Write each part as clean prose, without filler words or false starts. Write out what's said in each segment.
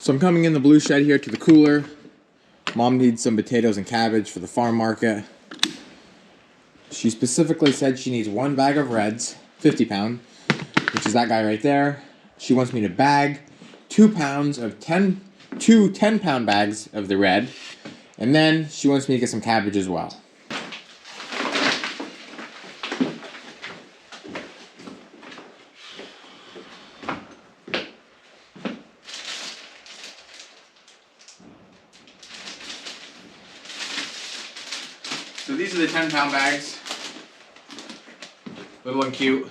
So I'm coming in the blue shed here to the cooler. Mom needs some potatoes and cabbage for the farm market. She specifically said she needs 1 bag of reds, 50 pound, which is that guy right there. She wants me to bag 2 pounds of 2 10-pound bags of the red. And then she wants me to get some cabbage as well. So these are the 10-pound bags. Little and cute.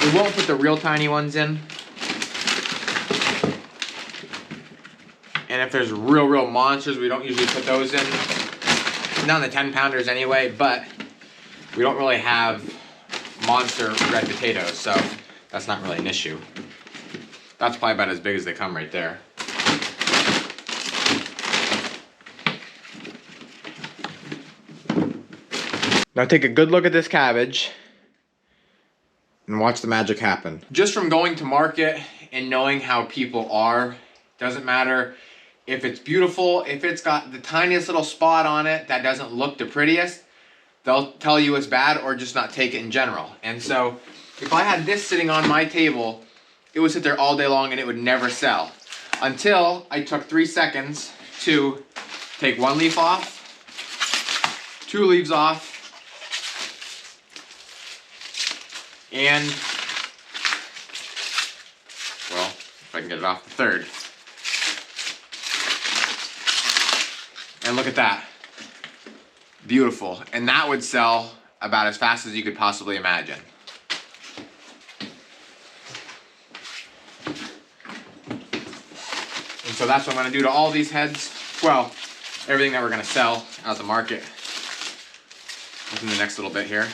We won't put the real tiny ones in. And if there's real monsters, we don't usually put those in. Not the 10-pounders anyway, but we don't really have monster red potatoes, so that's not really an issue. That's probably about as big as they come right there. Now take a good look at this cabbage and watch the magic happen. Just from going to market and knowing how people are, doesn't matter if it's beautiful, if it's got the tiniest little spot on it that doesn't look the prettiest, they'll tell you it's bad or just not take it in general. And so if I had this sitting on my table, it would sit there all day long and it would never sell. Until I took 3 seconds to take 1 leaf off, 2 leaves off, and, well, if I can get it off, the 3rd. And look at that. Beautiful. And that would sell about as fast as you could possibly imagine. And so that's what I'm going to do to all these heads. Well, everything that we're going to sell out the market within the next little bit here.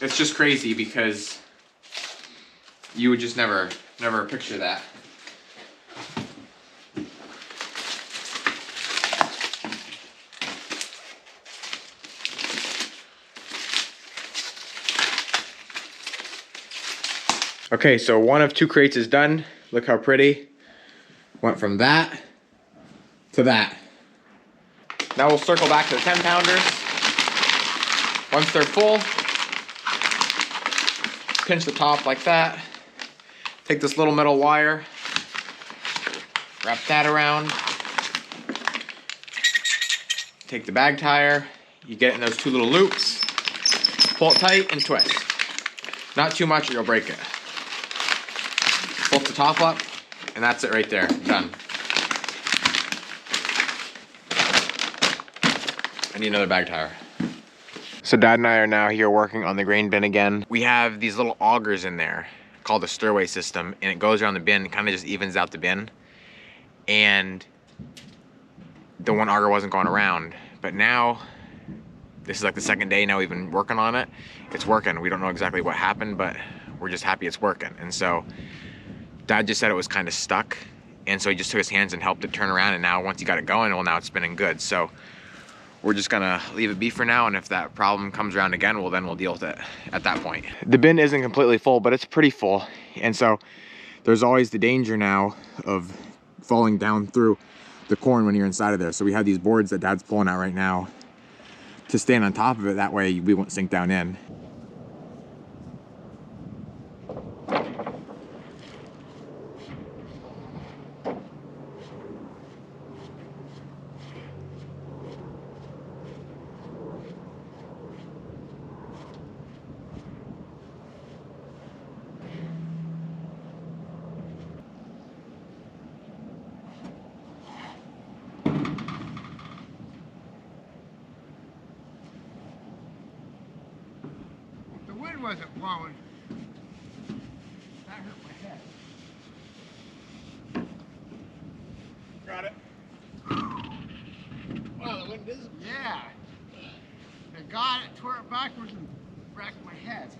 It's just crazy because you would just never picture that. Okay, so 1 of 2 crates is done. Look how pretty. Went from that to that. Now we'll circle back to the 10-pounders. Once they're full, pinch the top like that. Take this little metal wire, wrap that around. Take the bag tire, you get it in those 2 little loops, pull it tight and twist. Not too much or you'll break it. Pull the top up, and that's it right there, done. I need another bag tire. So Dad and I are now here working on the grain bin again. We have these little augers in there called the stirway system, and it goes around the bin and kind of just evens out the bin. And the one auger wasn't going around, but now, this is like the 2nd day now we've been working on it. It's working. We don't know exactly what happened, but we're just happy it's working. And so Dad just said it was kind of stuck, and so he just took his hands and helped it turn around, and now once he got it going, well, now it's spinning good. So we're just gonna leave it be for now, and if that problem comes around again, well, then we'll deal with it at that point. The bin isn't completely full, but it's pretty full, and so there's always the danger now of falling down through the corn when you're inside of there. So we have these boards that Dad's pulling out right now to stand on top of it, that way we won't sink down in. Wasn't blowing. That hurt my head. Got it. Wow, the wind is. Yeah. got it, tore it backwards, and wrecked my head.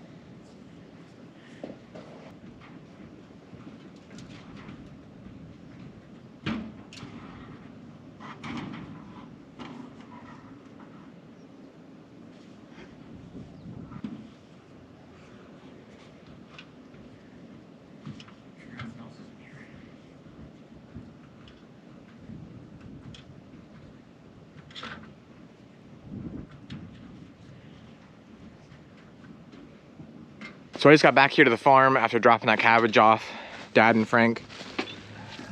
So I just got back here to the farm after dropping that cabbage off. Dad and Frank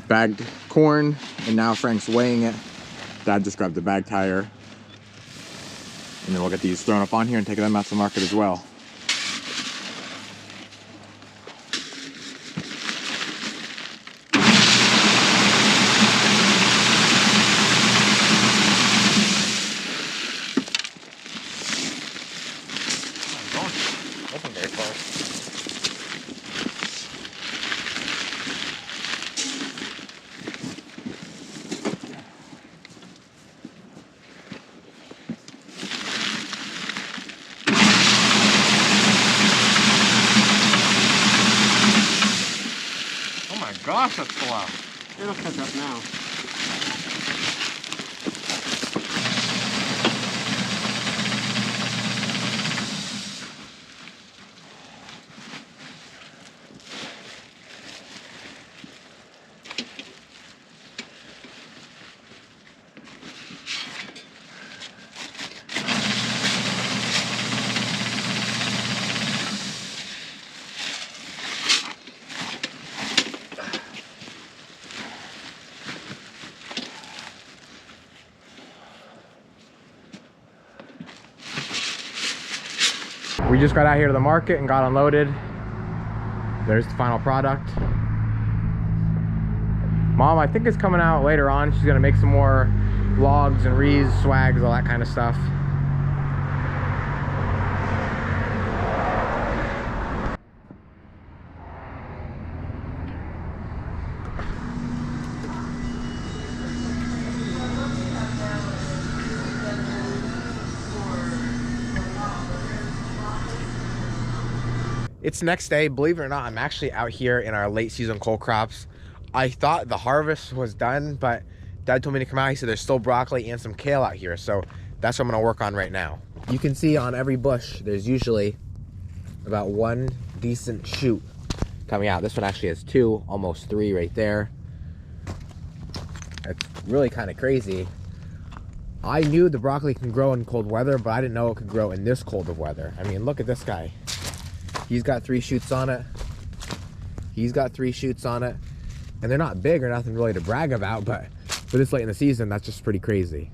bagged corn, and now Frank's weighing it. Dad just grabbed the bag tire. And then we'll get these thrown up on here and take them out to the market as well. Gosh, that's full out. It'll catch up now. We just got out here to the market and got unloaded. There's the final product. Mom, I think it's coming out later on. She's gonna make some more logs and wreaths, swags, all that kind of stuff. It's next day. Believe it or not, I'm actually out here in our late season cold crops. I thought the harvest was done, but Dad told me to come out. He said there's still broccoli and some kale out here, so that's what I'm gonna work on right now. You can see on every bush there's usually about one decent shoot coming out. This one actually has two, almost three right there. It's really kind of crazy. I knew the broccoli can grow in cold weather, but I didn't know it could grow in this cold of weather. I mean, look at this guy. He's got 3 shoots on it. He's got 3 shoots on it. And they're not big or nothing really to brag about, but for this late in the season, that's just pretty crazy.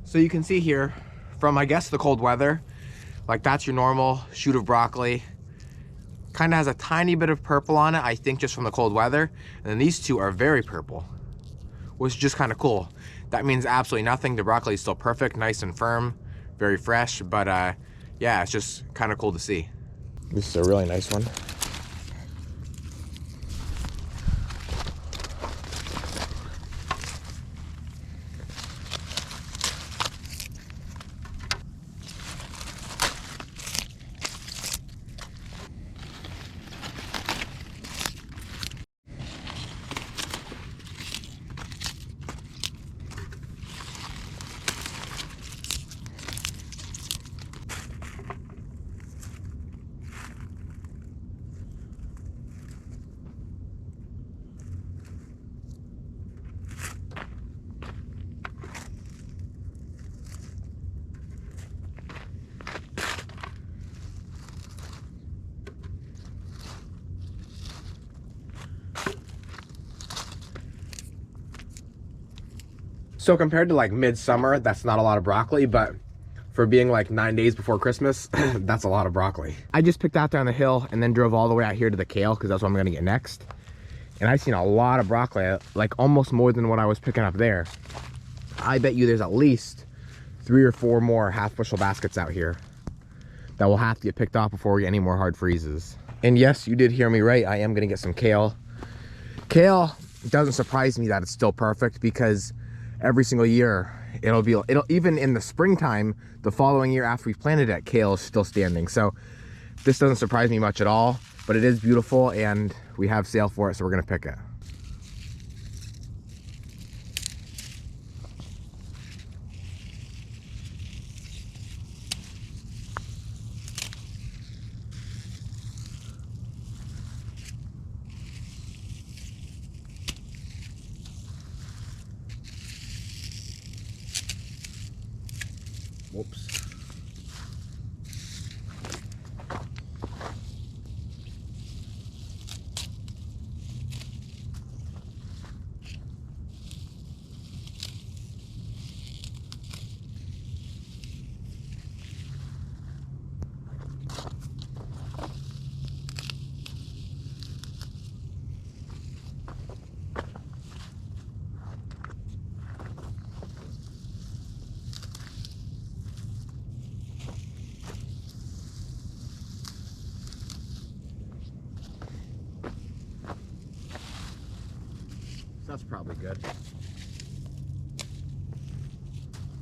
So you can see here from, I guess, the cold weather, like that's your normal shoot of broccoli. Kind of has a tiny bit of purple on it, I think just from the cold weather. And then these two are very purple, which is just kind of cool. That means absolutely nothing. The broccoli is still perfect, nice and firm, very fresh. But yeah, it's just kind of cool to see. This is a really nice one. So compared to like midsummer, that's not a lot of broccoli, but for being like 9 days before Christmas, that's a lot of broccoli. I just picked out down the hill and then drove all the way out here to the kale because that's what I'm gonna get next. And I've seen a lot of broccoli, like almost more than what I was picking up there. I bet you there's at least 3 or 4 more half bushel baskets out here that will have to get picked off before we get any more hard freezes. And yes, you did hear me right. I am gonna get some kale. Kale doesn't surprise me that it's still perfect because every single year it'll even in the springtime, the following year after we've planted it, kale is still standing. So this doesn't surprise me much at all, but it is beautiful and we have sale for it, so we're gonna pick it. Whoops. That's probably good.